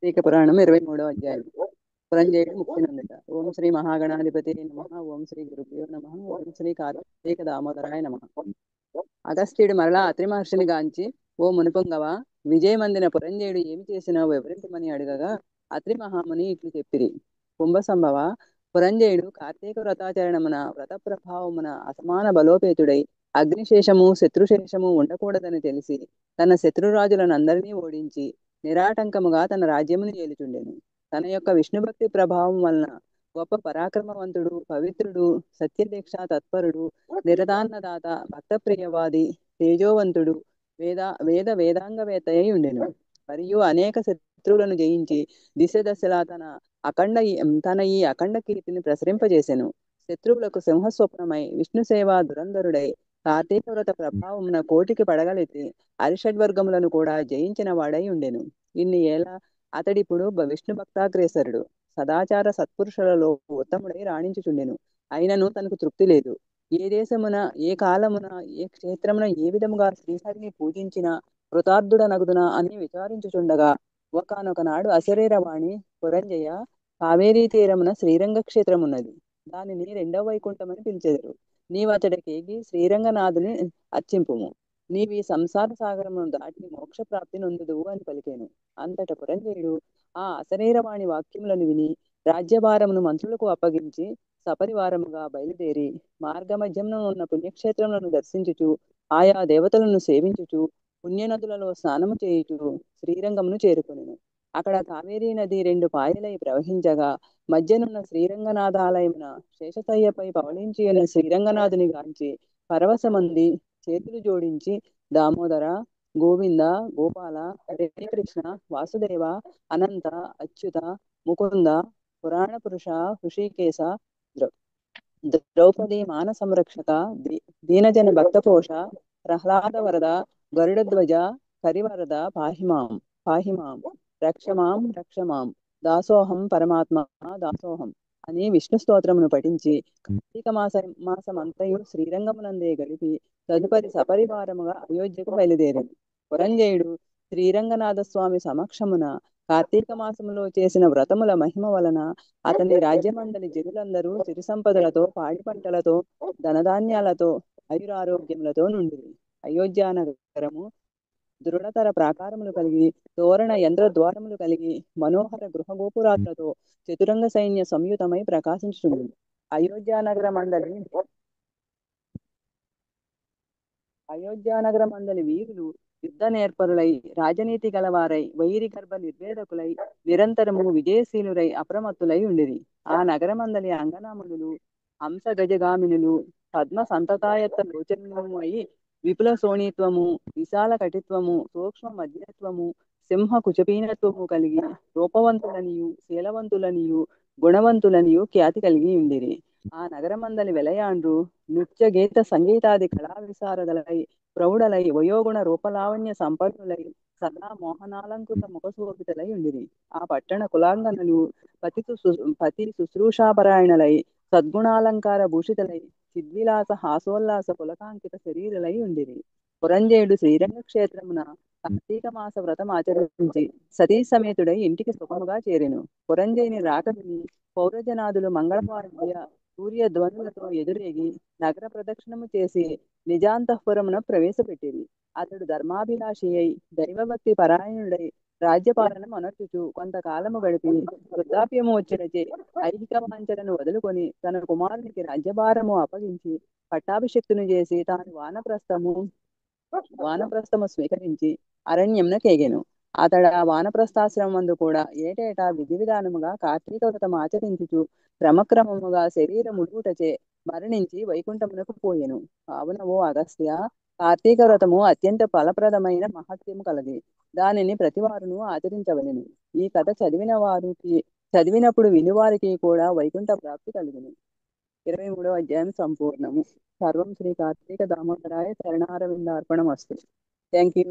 కార్తీక పురాణం 23వ అధ్యాయం. పురంజయుడు ముక్తి నందుట. ఓం శ్రీ మహాగణాధిపతి నమః. ఓం శ్రీ గురుభ్యో నమః. ఓం శ్రీ కార్తీక దామోదరాయ నమః. అగస్త్యుడు మరలా అత్రి మహర్షిని గాంచి, ఓ మునిపొంగవ, విజయమందిన పురంజయుడు ఏమి చేసినావు వివరించమని అడగగా, అత్రి మహాముని ఇట్లు చెప్పిరి. కుంభసంభవ, పురంజయుడు కార్తీక వ్రతాచరణమున వ్రత ప్రభావమున అసమాన బలోపేతుడై అగ్నిశేషము శత్రుశేషము ఉండకూడదని తెలిసి తన శత్రురాజులను అందరినీ ఓడించి నిరాటంకముగా తన రాజ్యమును ఏలుచుండెను. తన యొక్క విష్ణుభక్తి ప్రభావం వలన గొప్ప పరాక్రమవంతుడు, పవిత్రుడు, సత్యదీక్ష తత్పరుడు, నిరదాన్నదాత, భక్తప్రియవాది, తేజోవంతుడు, వేదాంగవేత్త అయి ఉండెను. మరియు అనేక శత్రువులను జయించి దిశ దశలా తన ఈ అఖండ కీర్తిని ప్రసరింపజేసెను. శత్రువులకు సింహస్వప్నమై విష్ణు సేవా దురంధరుడై కార్తీక వ్రత ప్రభావమున కోటికి పడగలెత్తి అరిషడ్వర్గములను కూడా జయించిన వాడై ఉండెను. ఇన్ని ఏళ్ళ అతడిప్పుడు విష్ణు భక్తాగ్రేసరుడు, సదాచార సత్పురుషులలో ఉత్తముడై రాణించుచుండెను. అయినను తనకు తృప్తి లేదు. ఏ దేశమున, ఏ కాలమున, ఏ క్షేత్రమున ఏ విధముగా శ్రీహరిని పూజించిన కృతార్థుడనగుదునా అని విచారించుచుండగా, ఒకనొక నాడు అశరీరవాణి, పురంజయ, కావేరీ తీరమున శ్రీరంగ క్షేత్రమున్నది. దానిని రెండవ వైకుంఠమని పిలిచెదరు. నీవతడికేగి శ్రీరంగనాథుని అర్చింపుము. నీవి సంసార సాగరమును దాటి మోక్ష ప్రాప్తి నొందుదువు అని పలికెను. అంతట పురంజయుడు ఆ అశరీరవాణి వాక్యములను విని రాజ్యభారమును మంత్రులకు అప్పగించి సపరివారముగా బయలుదేరి మార్గమధ్యమున ఉన్న పుణ్యక్షేత్రములను దర్శించుచు ఆయా దేవతలను సేవించుచు పుణ్యనదులలో స్నానము చేయుచు శ్రీరంగమును చేరుకొనెను. అక్కడ కావేరీ నది రెండు పాయలై ప్రవహించగా మధ్యనున్న శ్రీరంగనాథాలయమున శేషశయ్యపై పవళించి ఉన్న శ్రీరంగనాథుని గాంచి పరవశమంది చేతులు జోడించి, దామోదర, గోవింద, గోపాల, హరే కృష్ణ, వాసుదేవ, అనంత, అచ్యుత, ముకుంద, పురాణ పురుష, హృషికేశ, ద్రౌపది మాన సంరక్షక, దీనజన భక్తపోష, ప్రహ్లాద వరద, గరుడధ్వజ, కరివరద, పాహిమాం, రక్షమాం, దాసోహం పరమాత్మ, దాసోహం అని విష్ణు స్తోత్రమును పఠించి కార్తీక మాసమంతయు శ్రీరంగమునందే గడిపి తదుపరి సపరివారముగా అయోధ్యకు బయలుదేరింది. పురంజయుడు శ్రీరంగనాథ స్వామి సమక్షమున కార్తీక మాసములో చేసిన వ్రతముల మహిమ వలన అతని రాజ్యమందలి జనులందరూ సిరి సంపదలతో, పాడి పంటలతో, ధనధాన్యాలతో, ఆయురారోగ్యములతో నుండిరి. అయోధ్య నగరము దృఢతర ప్రాకారములు కలిగి, తోరణ యంత్ర ద్వారములు కలిగి, మనోహర గృహగోపురాలతో చతురంగ సైన్య సంయుతమై ప్రకాశించుచుంది. అయోధ్యానగరమందలి వీరులు యుద్ధ నేర్పరులై, రాజనీతి గలవారై, వైరి గర్భ నిర్వేదకులై, నిరంతరము విజయశీలురై అప్రమత్తులై ఉండిరి. ఆ నగరమందలి అంగనామనులు, హంస గజగామినులు, పద్మ సంతతాయత్త లోచనము అయి విపుల శోణిత్వము, విశాల కటిత్వము, సూక్ష్మ మధ్యత్వము, సింహ కుచపీనత్వము కలిగి రూపవంతులనియు, శీలవంతులనియు, గుణవంతులనియు ఖ్యాతి కలిగి ఉండిరి. ఆ నగరమందలి వెలయాండ్రు నృత్య గీత సంగీతాది కళా విశారదలై, ప్రౌఢలై, వయోగుణ రూపలావణ్య సంపన్నులై, సదా మోహనాలంకృత ముఖశోభితలై ఉండిరి. ఆ పట్టణ కులాంగనలు పతి శుశ్రూషాపరాయణలై, సద్గుణాలంకార భూషితలై, చిద్విలాస హాసోల్లాస పులకాంకిత శరీరులై ఉండిరి. పురంజయుడు శ్రీరంగ క్షేత్రమున కార్తీక మాస వ్రతం ఆచరించి సతీ సమేతుడై ఇంటికి సుఖముగా చేరెను. పురంజయుని రాక విని పౌరజనాదులు మంగళవాద్య సూర్య ధ్వనులతో ఎదురేగి నగర ప్రదక్షిణము చేసి నిజాంతఃపురమున ప్రవేశపెట్టిరి. అతడు ధర్మాభిలాషి అయి దైవభక్తి పరాయణుడై రాజ్యపాలన అనర్చుచు కొంతకాలము గడిపి వృద్ధాప్యము వచ్చినచే ఐహిక వాంఛలను వదులుకొని తన కుమారునికి రాజ్యభారము అప్పగించి పట్టాభిషిక్తుని చేసి తాను వానప్రస్థము స్వీకరించి అరణ్యమున కేగెను. అతడు ఆ వానప్రస్థాశ్రమందు కూడా ఏటేటా విధి విధానముగా కార్తీక వ్రతం ఆచరించుచు క్రమక్రమముగా శరీరముడుటచే మరణించి వైకుంఠమునకు పోయెను. కావున ఓ అగస్త్య, కార్తీక వ్రతము అత్యంత ఫలప్రదమైన మహత్యము కలది. దానిని ప్రతివారును ఆచరించవలెను. ఈ కథ చదివినప్పుడు వినువారికి కూడా వైకుంఠ ప్రాప్తి కలుగును. 23వ అధ్యాయం సంపూర్ణము. సర్వం శ్రీ కార్తీక దామోదరాయ చరణారవిందార్పణమస్తు. Thank you.